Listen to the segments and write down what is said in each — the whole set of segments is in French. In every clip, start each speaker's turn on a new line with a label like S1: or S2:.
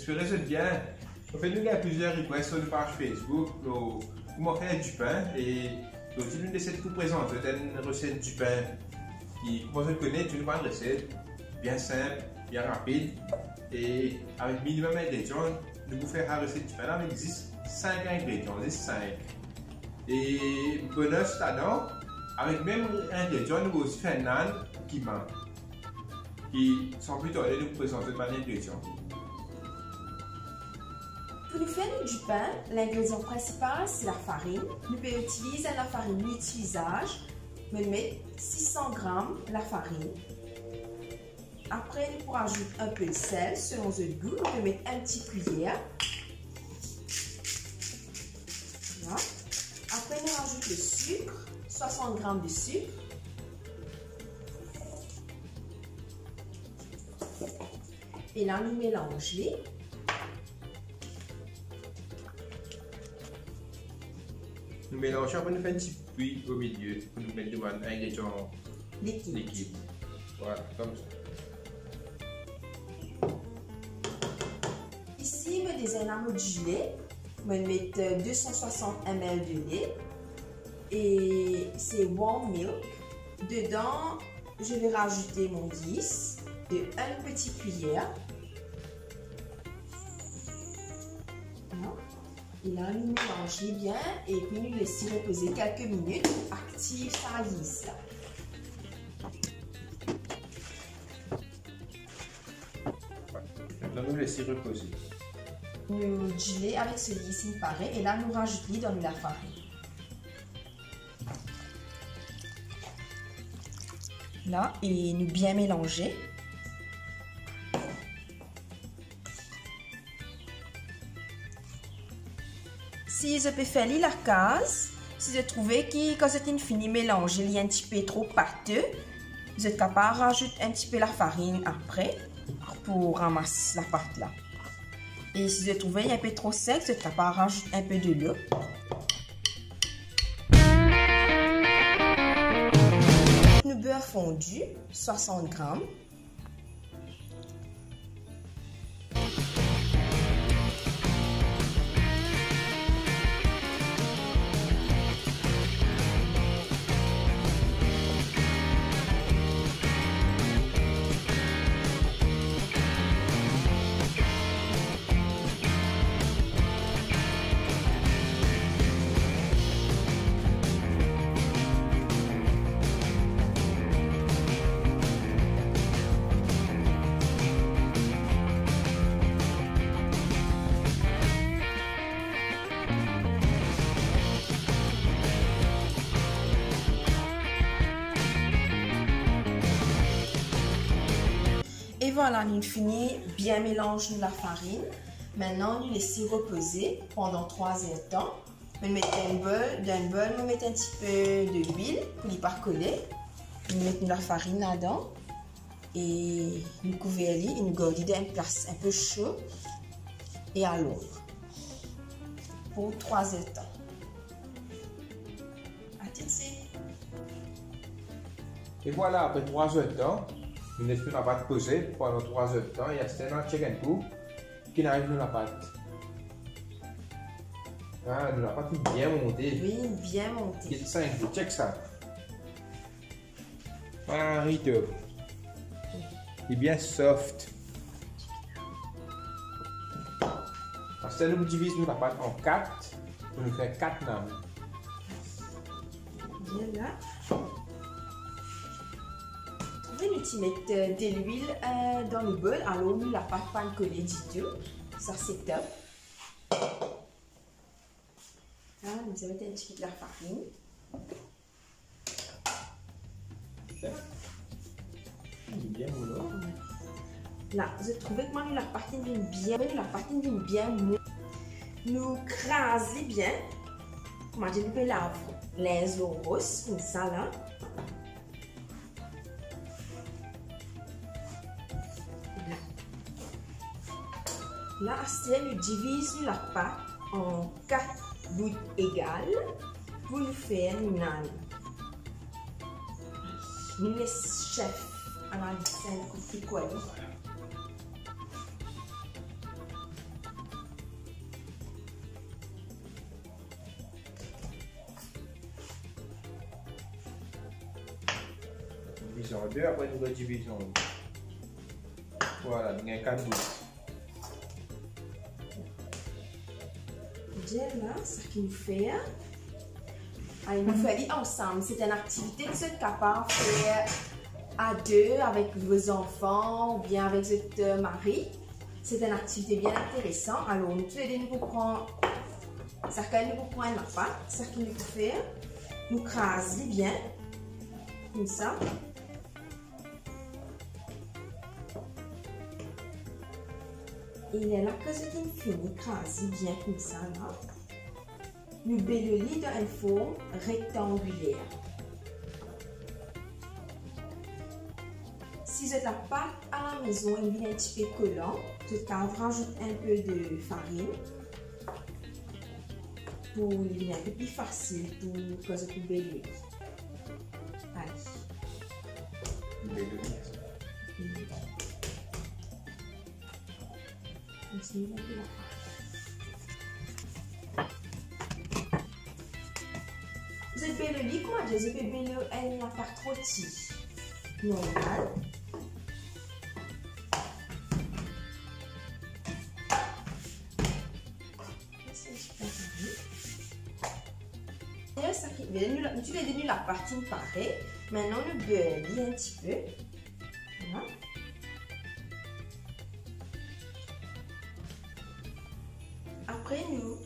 S1: espérez que bien. En fait, nous avons plusieurs requests sur la page Facebook pour faire du pain. Et aujourd'hui, l'une de ces vous présente une recette du pain qui, comme vous connaissez, une bonne recette bien simple, bien rapide. Et avec minimum d'ingrédients, nous vous faire la recette du pain avec 5 ingrédients, 5. Et bonus là-dedans, avec même ingrédients, nous aussi fait un nan qui manque. Qui sont plutôt allés nous présenter par l'ingrédient.
S2: Pour nous faire du pain, l'ingrédient principal c'est la farine. Nous pouvons utiliser la farine multi-usage. Nous mettons 600 g la farine. Après, nous pourrons ajouter un peu de sel selon le goût. Nous pouvons mettre un petit cuillère. Voilà. Après, nous rajoutons le sucre, 60 g de sucre. Et là, nous mélangeons.
S1: Nous mélangeons, après nous faisons un petit puits au milieu pour nous mettre un ingrédient liquide. Voilà, comme ça.
S2: Ici, je mets des alamos de lait. Je mets 260 ml de lait. Et c'est warm milk. Dedans, je vais rajouter mon 10 de 1 petite cuillère. Et là, nous mélangeons bien et puis nous laissons reposer quelques minutes pour activer sa lisse.
S1: Maintenant, nous laissons reposer.
S2: Nous gelons avec ce lisse, il paraît, et là, nous rajoutons dans la farine. Là, et nous bien mélanger. Si je peux faire la case, si je trouve que quand c'est fini mélanger, il y a un petit peu trop pâteux, vous êtes capable de rajouter un petit peu la farine après pour ramasser la pâte là. Et si je trouve qu'il est un peu trop sec, vous êtes capable de rajouter un peu de l'eau. Le beurre fondu, 60 g. Et voilà, nous finissons bien mélanger la farine. Maintenant, nous laissons reposer pendant 3 heures de temps. Nous mettons dans un bol, nous mettons un petit peu d'huile pour ne pas coller. Nous mettons la farine là-dedans et nous couvrons et nous gardons dans une place un peu chaud et à l'ombre pour 3 heures de temps. À tout de suite.
S1: Et voilà, après 3 heures de temps, nous laissons la pâte poser pendant 3 heures de temps. Il y a un chicken coup qui arrive dans la pâte. Ah, la pâte est bien montée.
S2: Oui, bien montée.
S1: Il est 5, je check ça. Voilà, Rito. Il est bien soft. Parce que nous divisons la pâte en 4 pour nous faire 4 names.
S2: Bien là. Nous mettons de l'huile dans le bol, alors nous la pâte pas coller du tout. Ça c'est top. Là, nous allons mettre un petit peu de la farine.
S1: Bien moulin.
S2: Là, je trouvais que moi la pâte vient bien mou. Nous crasons bien. Comment je peux la laisse rose comme ça là. Là, nous divisons la pâte en 4 bouts égales pour nous faire une nane. Nous laissons chef à la scène pour quoi.
S1: en deux, après nous redivisons en deux. Voilà, nous avons 4 bouts.
S2: Là, ce qu'il nous fait, allez, nous faisons ensemble. C'est une activité que vous êtes capable de faire à deux avec vos enfants ou bien avec votre mari. C'est une activité bien intéressante. Alors, nous tous les deux, nous prenons ça qu'il nous prend la pâte, ça qu'il nous fait, nous craser bien, comme ça. Et là, que ce qu'il finit, craser bien comme ça, là. Nous bellons dans une forme rectangulaire. Si vous avez la pâte à la maison, elle vient un petit peu collant, vous rajoutez un peu de farine pour lui un peu plus facile pour que vous pouvez bellonner. Allez.
S1: Bellonner.
S2: Continue un peu la pâte. Vous avez bellonné, comment dire? Vous avez bellonné la pâte rôtie normale. Tu l'as donné la partie pareille. Maintenant, nous beurrons un petit peu. Voilà. Après, nous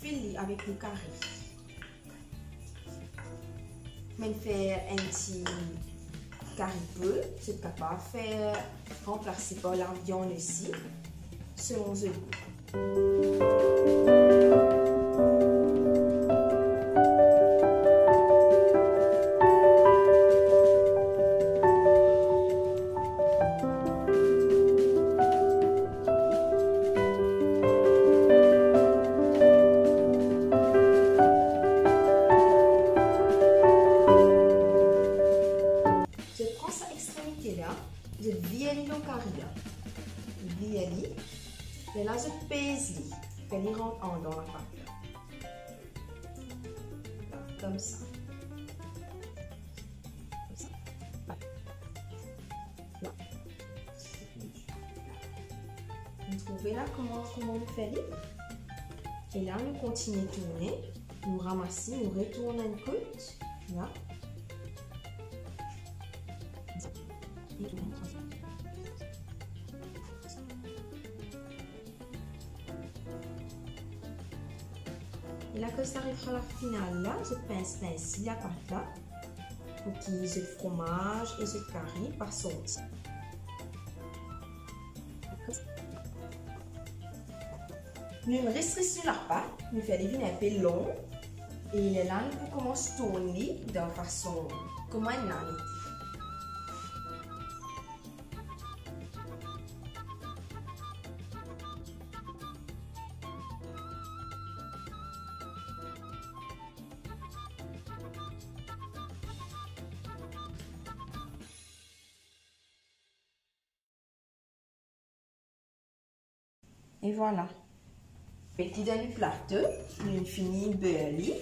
S2: filons avec le carré. Mais faire un petit carré peu, c'est capable de faire remplacer par la viande aussi, selon le goût. Je viens le carré. Et là, je pèse. Elle rentre dans la pâte. Là, comme ça. Là. Vous trouvez là comment on fait? Et là, nous continuons de tourner. Nous ramassons, nous retournons une côte. Là. Et là, que ça arrivera à la finale, là, je pince ici la pâte là, pour qu'il y ait le fromage et le carré par sortie. Nous restons la pâte, nous faisons des vignes un peu longs, et là, nous commençons à tourner de façon comme un navette. Et voilà. Petit dans le plateau, nous finissons beurre.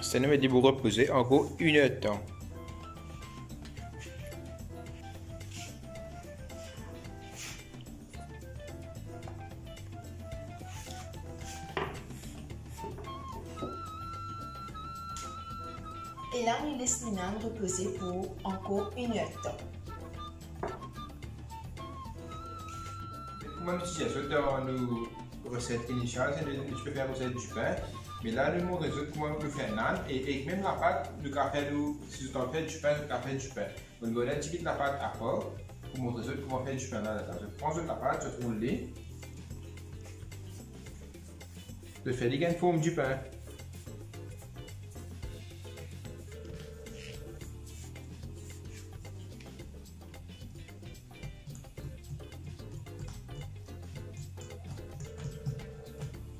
S1: Ça nous met des bouts reposer encore 1 heure de temps.
S2: Et là, nous laissons l'inaine reposer pour encore 1 heure de temps.
S1: Pour mon utilisation dans nos recettes initiales, je peux faire recette du pain. Mais là, nous montrons comment on peut faire un âne. Et même la pâte, le café, si vous en faites du pain, le café du pain. Donc, on a un petit peu de la pâte à part pour montrer comment faire du pain là. Je prends la pâte, je roule les. Je fais une forme du pain.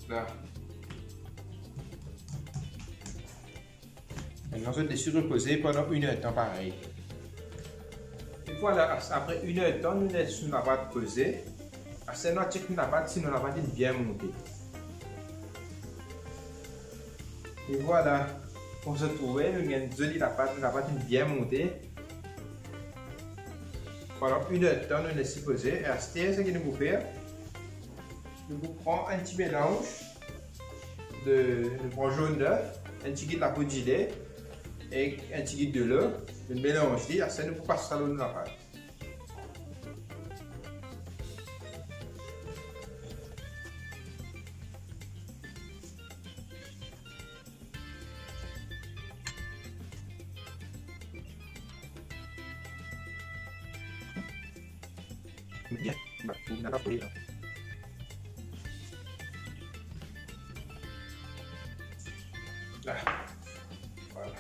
S1: Là. Maintenant, je laisse reposer pendant 1 heure de temps pareil. Et voilà, après 1 heure de temps, nous laissons la pâte poser. C'est notre check la pâte, sinon la pâte est bien montée. Et voilà, On se trouvait, nous avons la pâte est bien montée. Pendant 1 heure de temps, nous laissons poser. Et à ce temps, ce que nous allons faire, nous prenons un petit mélange de jaune d'œuf, un petit peu de la poudre de gilet et un petit peu de l'eau. Nous mélangeons, et ça nous passe ça dans la pâte. Bien, on a pris. Là. Voilà.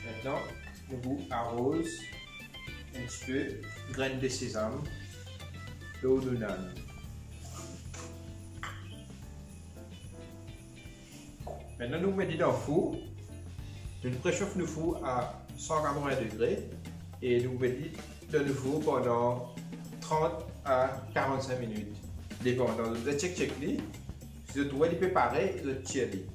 S1: Maintenant, on vous arrose un petit peu graines de sésame, l'eau de nane. Maintenant, nous mettons dans le four. Nous préchauffons le four à 180 degrés et nous mettons dans le four pendant 30 à 45 minutes. Dépendant de la check. Si vous trouvez les préparer, vous tirez.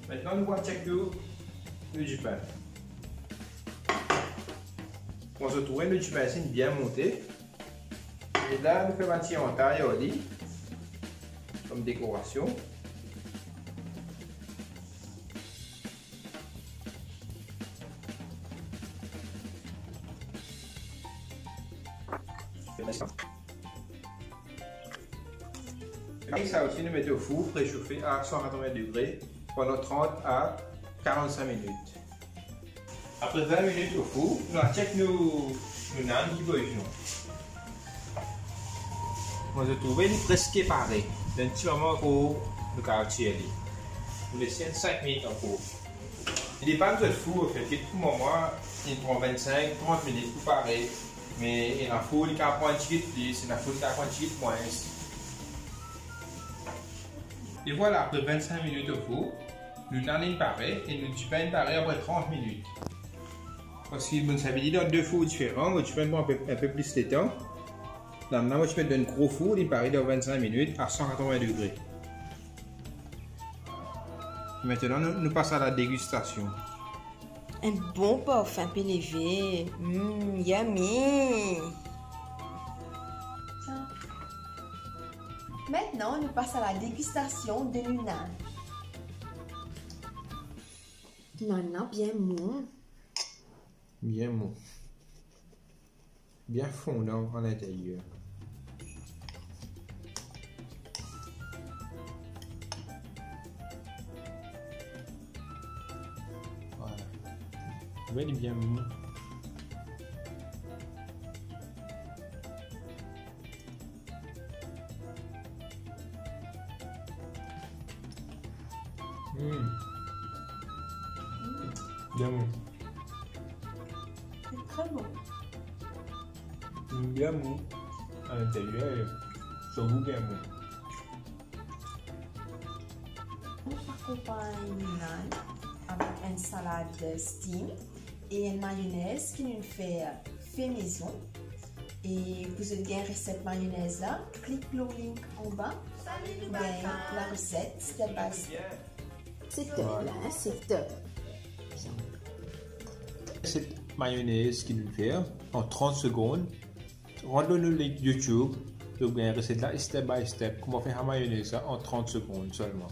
S1: Maintenant, nous allons checker le du pain. On se trouve le du pain bien monté. Et là, nous faisons un petit entaille comme décoration. Et ça aussi, nous mettons au four préchauffé à 180 degrés pendant 30 à 45 minutes. Après 20 minutes au four, nous allons checker nos nanes qui bougent. On se trouve presque séparés. D'un petit moment pour le quartier. Nous laissons 5 minutes en four. Il n'est pas besoin de four, en fait. Pour moi, il prend 25-30 minutes pour parer. Mais il faut qu'il prend un petit peu plus, il faut qu'il prend un petit peu moins. Et voilà, après 25 minutes au four, nous n'allons parer et nous tuons parer après 30 minutes. Parce que vous savez, dans 2 fours différents, tu peux prendre un peu plus de temps. Maintenant, je mets un gros four, il parer dans 25 minutes à 180 degrés. Maintenant, nous passons à la dégustation.
S2: Un bon parfum peu léger. Yummy! Tiens. Maintenant, nous passons à la dégustation de l'unane. Nana bien mou.
S1: Bien mou. Bien fondant à l'intérieur. Voilà. Oui, il est bien mou. Bien mou.
S2: C'est très bon.
S1: Bien mou. À l'intérieur, ce goût bien mou.
S2: On accompagne l'unane avec une salade steam et une mayonnaise qui nous fait maison. Et vous avez une recette mayonnaise là, clique le link en bas pour gagner la recette step by step. C'est top là, c'est top.
S1: Cette mayonnaise qui nous fait en 30 secondes. Rentre le link YouTube pour gagner la recette là step by step. Comment faire la mayonnaise en 30 secondes seulement.